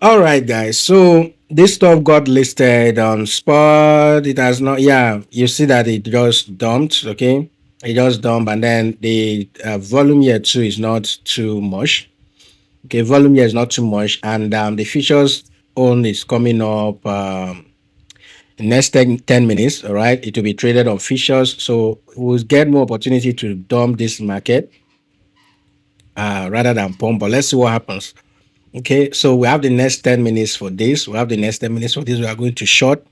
All right, guys. So this stuff got listed on spot. It has not. Yeah, you see that it just dumped. Okay, it just dumped, and then the volume here too is not too much. Okay, volume here is not too much, and the features on is coming up. Next 10 minutes, all right, it will be traded on features, so we'll get more opportunity to dump this market rather than pump. But let's see what happens. Okay, so we have the next 10 minutes for this. We have the next 10 minutes for this. We are going to short.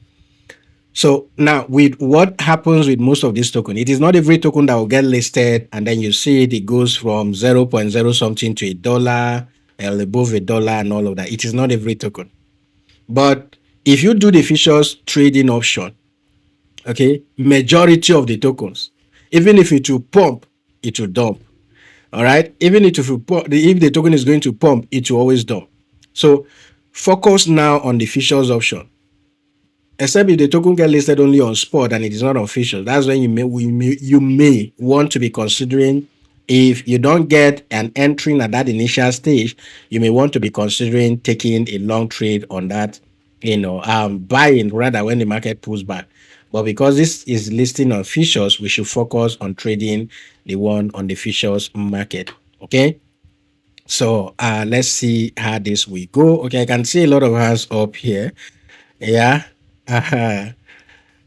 So now with what happens with most of these tokens, it is not every token that will get listed and then you see it goes from 0.0 something to $1 and above $1 and all of that. It is not every token. But if you do the futures trading option, okay, majority of the tokens, even if it will pump, it will dump. All right, even if the token is going to pump, it will always dump. So focus now on the futures option. Except if the token get listed only on spot and it is not on futures, that's when you may want to be considering. If you don't get an entry at that initial stage, you may want to be considering taking a long trade on that, buying rather when the market pulls back. But because this is listing on futures, we should focus on trading the one on the futures market. Okay. So let's see how this will go. Okay, I can see a lot of hands up here. Yeah.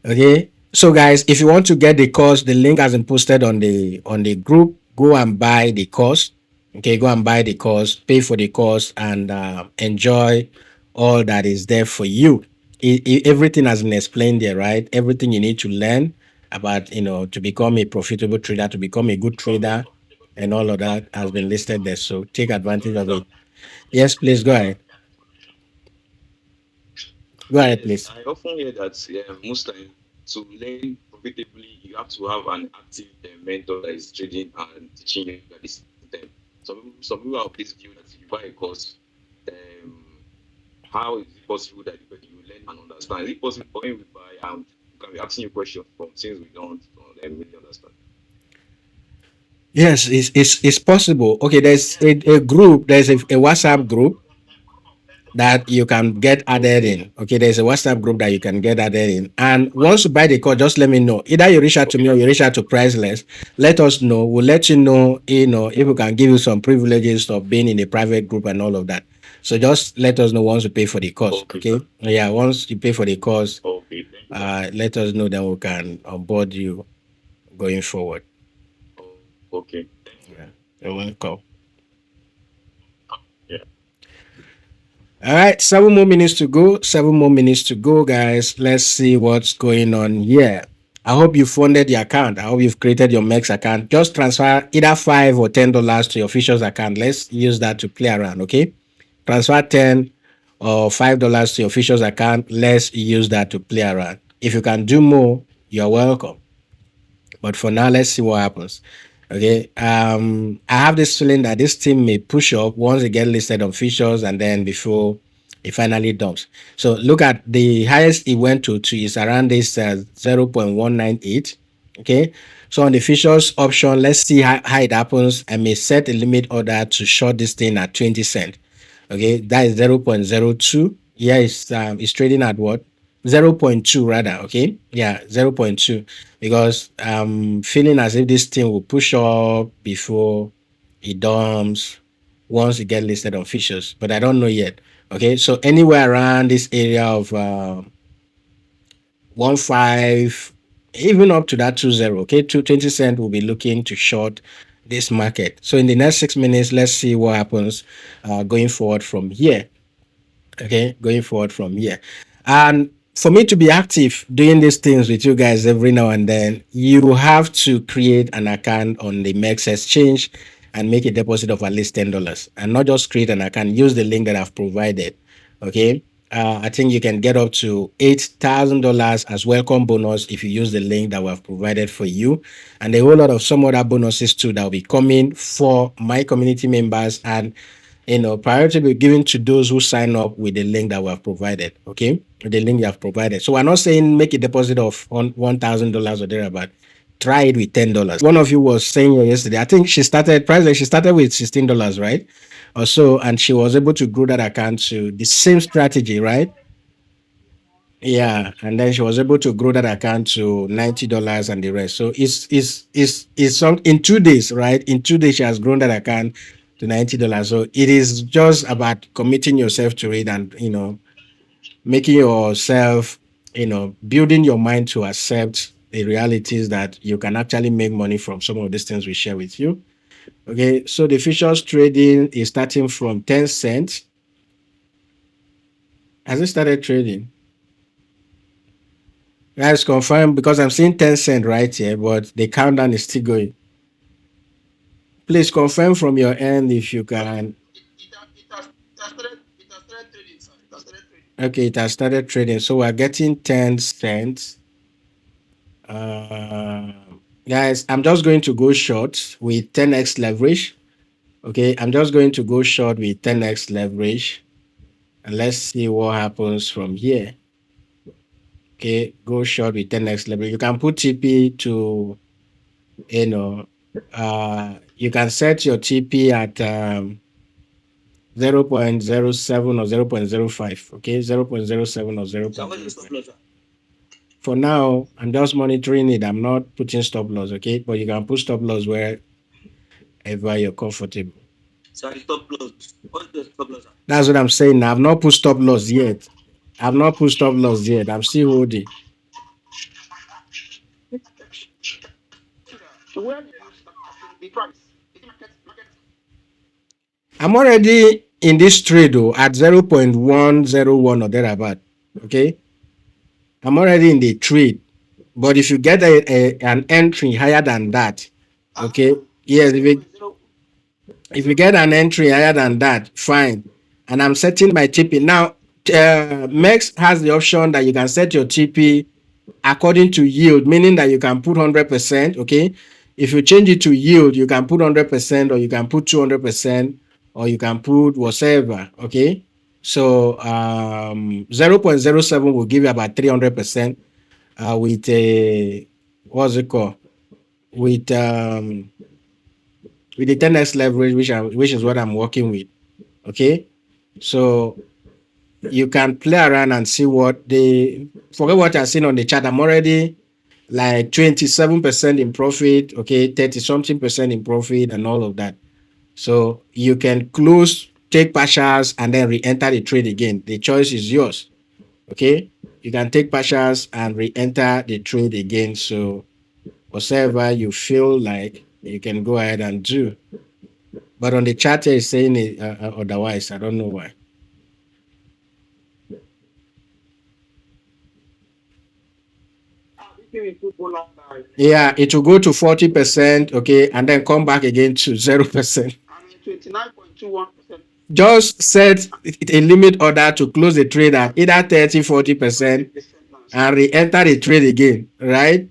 Okay. So guys, if you want to get the course, the link has been posted on the group. Go and buy the course. Okay, go and buy the course, pay for the course, and enjoy all that is there for you. Everything has been explained there, right? Everything you need to learn about, to become a profitable trader, to become a good trader, and all of that has been listed there. So take advantage of it. Yes, please go ahead. Go ahead, Yes, please. I often hear that most time to learn profitably, you have to have an active mentor that is trading and teaching you at the same time. Some people have this view that if you buy a course, um, how is it possible that you learn and understand? Is it possible for him to buy and you can be asking you questions from things we don't really understand? Yes, it's possible. Okay, there's a group, there's a WhatsApp group that you can get added Okay, in. Okay, there's a WhatsApp group that you can get added in. And once you buy the code, just let me know. Either you reach out to me or you reach out to Priceless. Let us know. We'll let you know, if we can give you some privileges of being in a private group and all of that. So just let us know once you pay for the course. okay, Okay. Yeah, once you pay for the course, okay. Thank you, sir. let us know, then we can onboard you going forward. Okay, thank you. Yeah. You're welcome. Yeah. All right, 7 more minutes to go. 7 more minutes to go, guys. Let's see what's going on here. I hope you funded your account. I hope you've created your MEX account. Just transfer either $5 or $10 to your official's account. Let's use that to play around, okay? Transfer 10 or $5 to your official's account. Let's use that to play around. If you can do more, you're welcome. But for now, let's see what happens. Okay. I have this feeling that this team may push up once they get listed on features and then before it finally dumps. So look at the highest it went to is around this 0.198. Okay. So on the features option, let's see how it happens. I may set a limit order to short this thing at 20 cents. Okay, that is 0.02. Yeah, it's trading at what? 0.2 rather. Okay, yeah, 0.2, because feeling as if this thing will push up before it dumps once it get listed on features, but I don't know yet. Okay, so anywhere around this area of 1.5, even up to that 2.0. Okay, 2.20 will be looking to short this market. So in the next 6 minutes, let's see what happens going forward from here. Okay, going forward from here. And for me to be active doing these things with you guys every now and then, you have to create an account on the MEX exchange and make a deposit of at least $10. And not just create an account, use the link that I've provided. Okay. I think you can get up to $8,000 as welcome bonus if you use the link that we have provided for you, and a whole lot of some other bonuses too that will be coming for my community members, and priority will be given to those who sign up with the link that we have provided. Okay, the link you have provided. So we're not saying make a deposit of $1,000 or thereabout. try it with $10. One of you was saying here yesterday, I think she started with $16, right? Or so, and she was able to grow that account to the same strategy, right? Yeah, and then she was able to grow that account to $90 and the rest. So it's some in 2 days, right? In 2 days, she has grown that account to $90. So it is just about committing yourself to it, and making yourself, building your mind to accept the realities that you can actually make money from some of these things we share with you. Okay, so the futures trading is starting from 10 cents. Has it started trading? Guys, confirm, because I'm seeing 10 cent right here, but the countdown is still going. Please confirm from your end if you can. Okay, it has started trading. So we're getting 10 cents. Uh, Guys, I'm just going to go short with 10x leverage. Okay, I'm just going to go short with 10x leverage, and let's see what happens from here. Okay, go short with 10x leverage. You can put TP to, you know, you can set your TP at 0.07 or 0.05. Okay, 0.07 or 0.05. For now, I'm just monitoring it. I'm not putting stop loss. Okay, but you can put stop loss wherever you're comfortable. Sorry, stop loss. What's the stop loss? That's what I'm saying. I've not put stop loss yet. I've not put stop loss yet. I'm still holding. Where did you start the price? I'm already in this trade though at 0.101 or thereabout. Okay. I'm already in the trade. But if you get an entry higher than that, okay. Yes, if you get an entry higher than that, fine. And I'm setting my TP. Now, MEXC has the option that you can set your TP according to yield, meaning that you can put 100%. Okay. If you change it to yield, you can put 100%, or you can put 200%, or you can put whatever. Okay. So 0.07 will give you about 300% with a, what's it called? With the 10x leverage, which is what I'm working with. Okay. So you can play around and see what they forget what I've seen on the chart. I'm already like 27% in profit, okay, 30 something percent in profit, and all of that. So you can close, take partials, and then re-enter the trade again. The choice is yours. Okay. You can take partials and re-enter the trade again. So whatever you feel like, you can go ahead and do. But on the chart here, it's saying it otherwise. I don't know why. Yeah, it will go to 40%, okay, and then come back again to 0%. 29.21%. Just set a limit order to close the trade at either 30, 40%, and re-enter the trade again, right?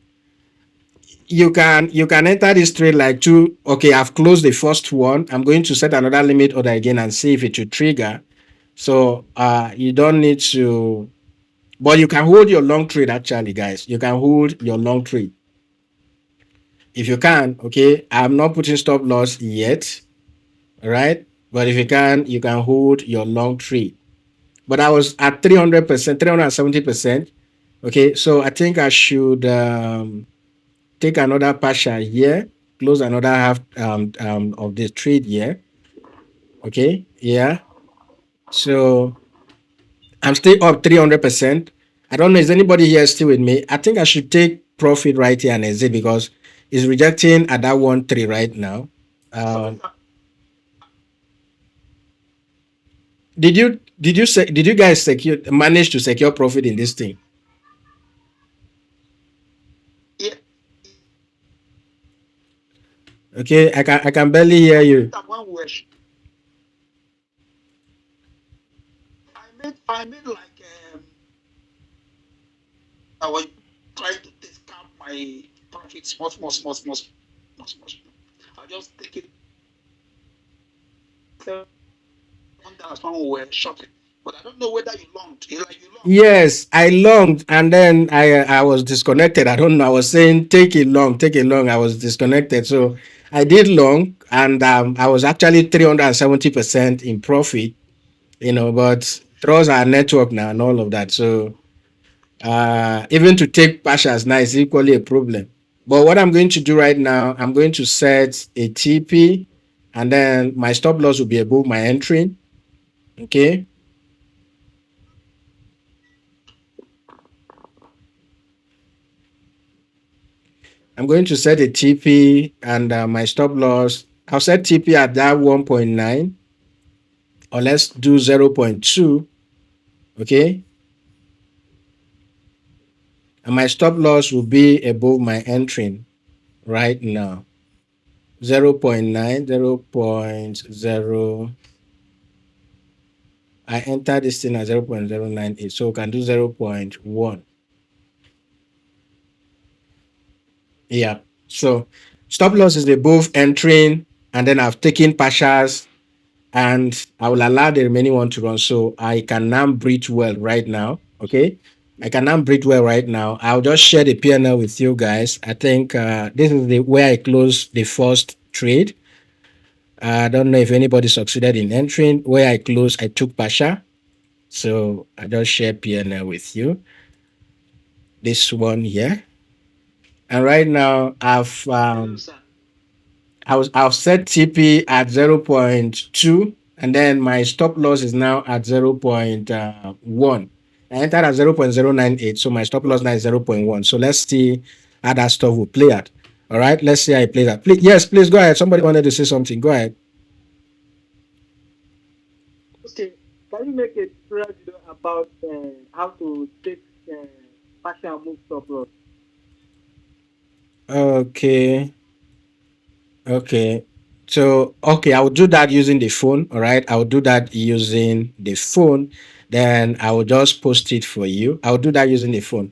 You can enter this trade like two. Okay, I've closed the first one. I'm going to set another limit order again and see if it will trigger. So you don't need to, but you can hold your long trade actually, guys. You can hold your long trade. If you can, okay, I'm not putting stop loss yet, right? But if you can hold your long trade. But I was at 300%, 370%. Okay, so I think I should take another partial here, close another half of the trade here. Okay, yeah. So I'm still up 300%. I don't know, is anybody here still with me? I think I should take profit right here and exit because it's rejecting at that 1.3 right now. Did you guys manage to secure profit in this thing? Yeah. Okay, I can barely hear you. I made like I was trying to discount my profit small. I just take it. Someone were shopping. But I don't know whether you longed. It's like you longed. Yes, I longed, and then I was disconnected. I don't know. I was saying take it long, take it long. I was disconnected, so I did long, and I was actually 370% in profit. But throws our network now and all of that. So even to take partials now is equally a problem. But what I'm going to do right now, I'm going to set a TP, and then my stop loss will be above my entry. Okay. I'm going to set a TP, and my stop loss, I'll set TP at that 1.9, or let's do 0.2. Okay. And my stop loss will be above my entry right now. 0.9, 0.0. I enter this thing at 0.098, so we can do 0.1. Yeah. So stop loss is above entering, and then I've taken partials, and I will allow the remaining one to run. So I can now breathe well right now. Okay. I can now breathe well right now. I'll just share the P&L with you guys. I think this is the where I closed the first trade. I don't know if anybody succeeded in entering. Where I closed, I took partial. So I just share P&L with you. This one here. And right now I've Hello, sir. I've set TP at 0.2, and then my stop loss is now at 0.1. I entered at 0.098, so my stop loss now is 0.1. So let's see how that stuff will play out. All right, let's see how it plays out. Yes, please go ahead. Somebody wanted to say something. Go ahead. Okay, can you make a tutorial video about how to take partial move stop loss? Okay. Okay. So, okay, I will do that using the phone. All right. I will do that using the phone. Then I will just post it for you. I'll do that using the phone.